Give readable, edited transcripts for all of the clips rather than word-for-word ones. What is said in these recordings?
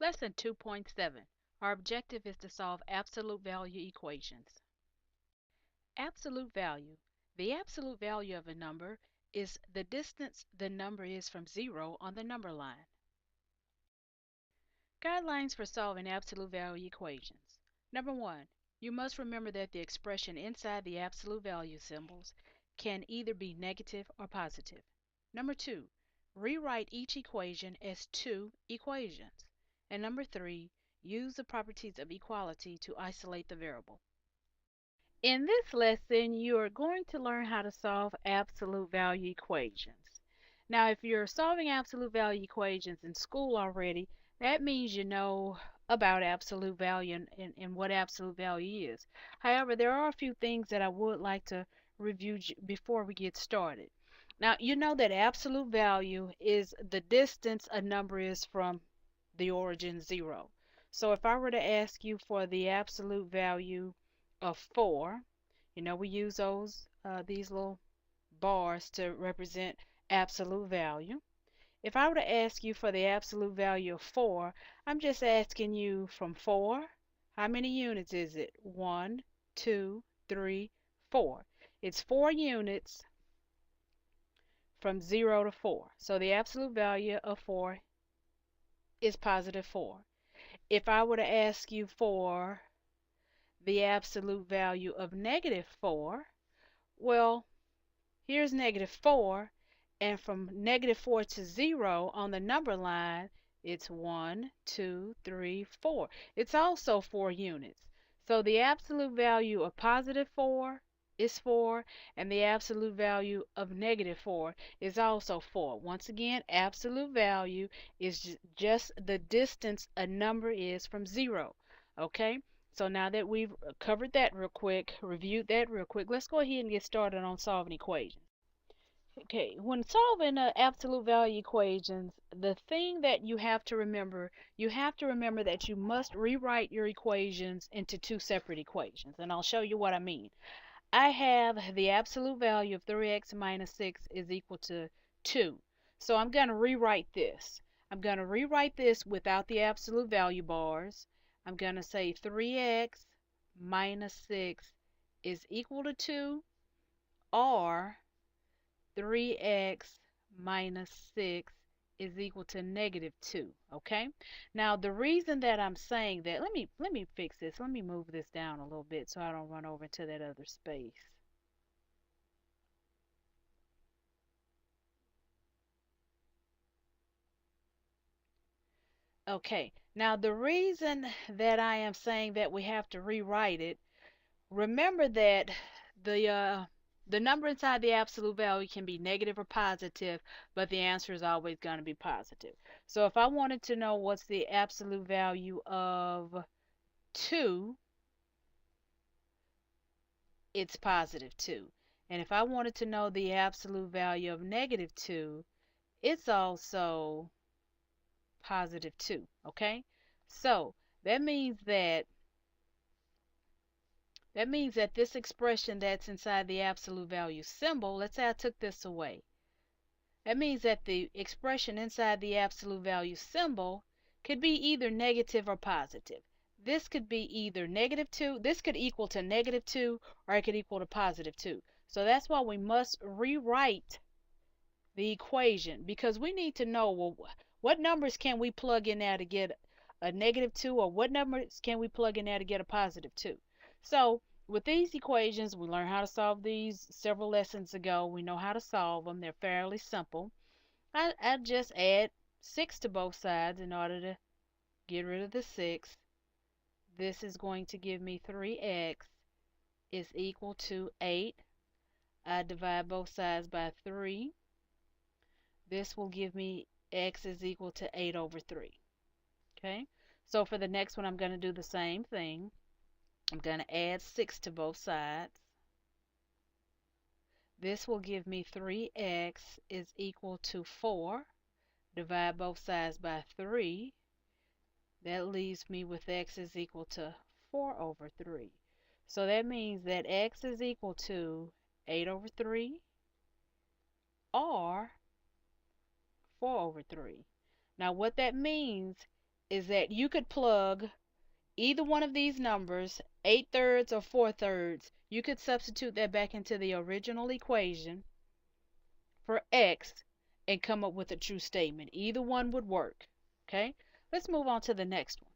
Lesson 2.7. Our objective is to solve absolute value equations. Absolute value. The absolute value of a number is the distance the number is from zero on the number line. Guidelines for solving absolute value equations. Number 1. You must remember that the expression inside the absolute value symbols can either be negative or positive. Number 2. Rewrite each equation as two equations. And number 3. Use the properties of equality to isolate the variable. In this lesson, you are going to learn how to solve absolute value equations. Now, if you're solving absolute value equations in school already, that means you know about absolute value and what absolute value is. However, there are a few things that I would like to review before we get started. Now, you know that absolute value is the distance a number is from the origin 0. So if I were to ask you for the absolute value of 4, you know we use these little bars to represent absolute value. If I were to ask you for the absolute value of 4, I'm just asking you from 4, how many units is it? 1, 2, 3, 4. It's 4 units from 0 to 4. So the absolute value of 4 is positive 4. If I were to ask you for the absolute value of negative 4, well, here's negative 4, and from negative 4 to 0 on the number line, it's 1, 2, 3, 4. It's also 4 units. So the absolute value of positive 4 is 4, and the absolute value of negative 4 is also 4. Once again, absolute value is just the distance a number is from 0. Okay? So now that we've covered that real quick, reviewed that real quick, let's go ahead and get started on solving equations. Okay, when solving absolute value equations, the thing that you have to remember that you must rewrite your equations into two separate equations, and I'll show you what I mean. I have the absolute value of 3x minus 6 is equal to 2. So I'm going to rewrite this. I'm going to rewrite this without the absolute value bars. I'm going to say 3x minus 6 is equal to 2, or 3x minus 6 is equal to negative 2. Okay? Now the reason that I'm saying that, let me fix this. Let me move this down a little bit so I don't run over into that other space. Okay, now the reason that I am saying that we have to rewrite it, remember that the number inside the absolute value can be negative or positive, but the answer is always going to be positive. So if I wanted to know what's the absolute value of 2, it's positive 2. And if I wanted to know the absolute value of negative 2, it's also positive 2. Okay? So that means that this expression that's inside the absolute value symbol, let's say I took this away. That means that the expression inside the absolute value symbol could be either negative or positive. This could be either negative 2, this could equal to negative 2, or it could equal to positive 2. So that's why we must rewrite the equation, because we need to know, well, what numbers can we plug in there to get a negative 2, or what numbers can we plug in there to get a positive 2. So with these equations, we learned how to solve these several lessons ago. We know how to solve them. They're fairly simple. I just add 6 to both sides in order to get rid of the 6. This is going to give me 3x is equal to 8. I divide both sides by 3. This will give me x is equal to 8 over 3. Okay, so for the next one, I'm going to do the same thing. I'm going to add 6 to both sides. This will give me 3x is equal to 4. Divide both sides by 3. That leaves me with x is equal to 4 over 3. So that means that x is equal to 8 over 3 or 4 over 3. Now what that means is that you could plug either one of these numbers, 8/3 or 4/3, you could substitute that back into the original equation for x and come up with a true statement. Either one would work. Okay, let's move on to the next one.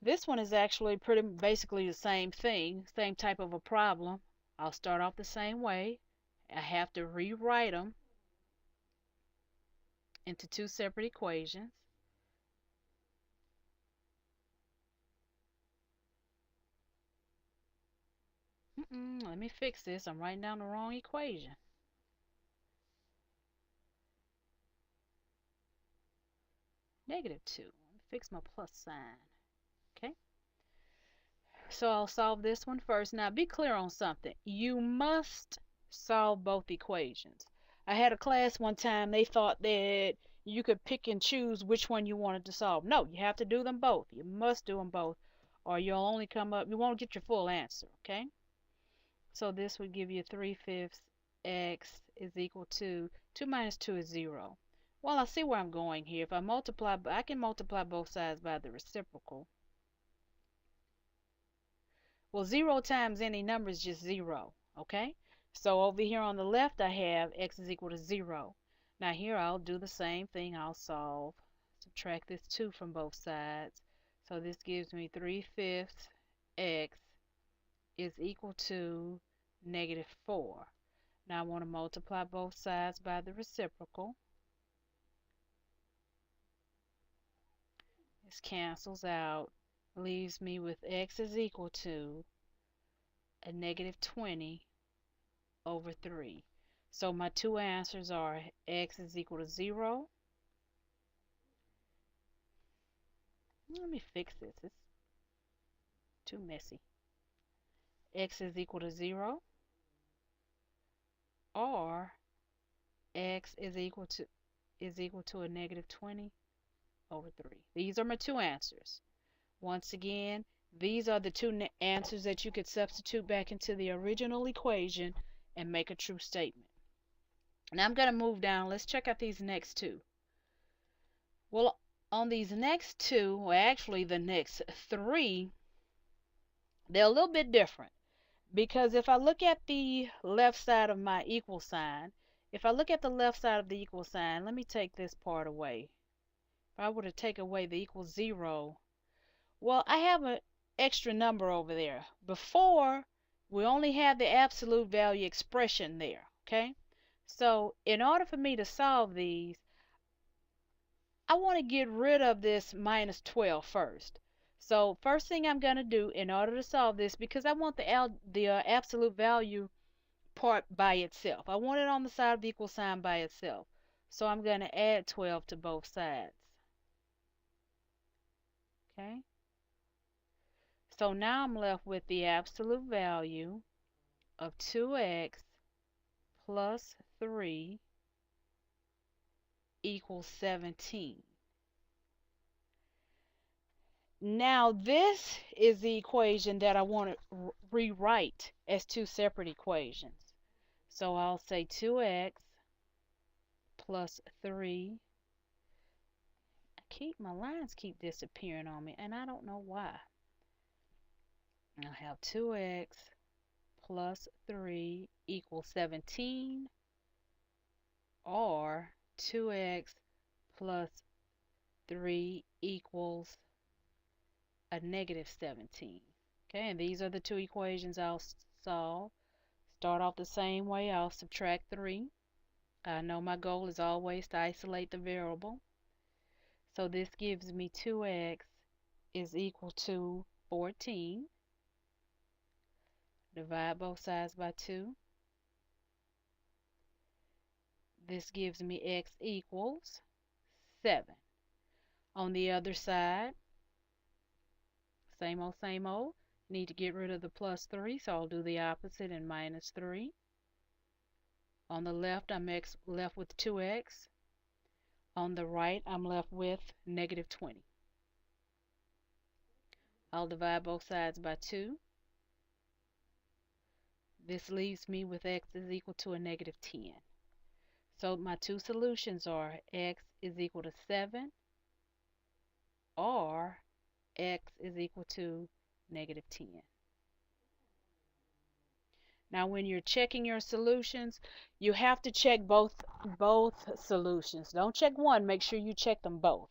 This one is actually pretty basically the same thing, same type of a problem. I'll start off the same way. I have to rewrite them into two separate equations. Let me fix this. I'm writing down the wrong equation. -2. Let me fix my plus sign. Okay. So I'll solve this one first. Now be clear on something. You must solve both equations. I had a class one time, they thought that you could pick and choose which one you wanted to solve. No, you have to do them both. You must do them both, or you'll only come up, you won't get your full answer, okay? So this would give you 3/5 x is equal to 2 minus 2 is 0. Well, I see where I'm going here. If I multiply, I can multiply both sides by the reciprocal. Well, 0 times any number is just 0, okay? So over here on the left, I have x is equal to 0. Now here I'll do the same thing. I'll subtract this 2 from both sides. So this gives me 3/5 x is equal to -4. Now I want to multiply both sides by the reciprocal. This cancels out, leaves me with x is equal to a -20 over 3. So my two answers are x is equal to 0. Let me fix this. It's too messy. X is equal to 0, or x is equal to a -20 over 3. These are my two answers. Once again, these are the two answers that you could substitute back into the original equation and make a true statement. Now I'm going to move down. Let's check out these next two. Well, on these next two, or actually the next three, they're a little bit different. Because if I look at the left side of my equal sign, if I look at the left side of the equal sign, let me take this part away. If I were to take away the equal 0, well, I have an extra number over there. Before, we only had the absolute value expression there, okay? So in order for me to solve these, I want to get rid of this -12 first. So first thing I'm going to do in order to solve this, because I want the absolute value part by itself. I want it on the side of the equal sign by itself. So I'm going to add 12 to both sides. Okay? So now I'm left with the absolute value of 2x plus 3 equals 17. Now this is the equation that I want to rewrite as two separate equations. So I'll say 2x plus 3. My lines keep disappearing on me, and I don't know why. I'll have 2x plus 3 equals 17, or 2x plus 3 equals a -17. Okay, and these are the two equations I'll solve. Start off the same way. I'll subtract 3. I know my goal is always to isolate the variable. So this gives me 2x is equal to 14. Divide both sides by 2. This gives me x equals 7. On the other side, same old, same old. Need to get rid of the plus 3, so I'll do the opposite and -3. On the left, I'm left with 2x. On the right, I'm left with -20. I'll divide both sides by 2. This leaves me with x is equal to a -10. So my two solutions are x is equal to 7 or x is equal to negative 10. Now when you're checking your solutions, you have to check both solutions. Don't check one, make sure you check them both.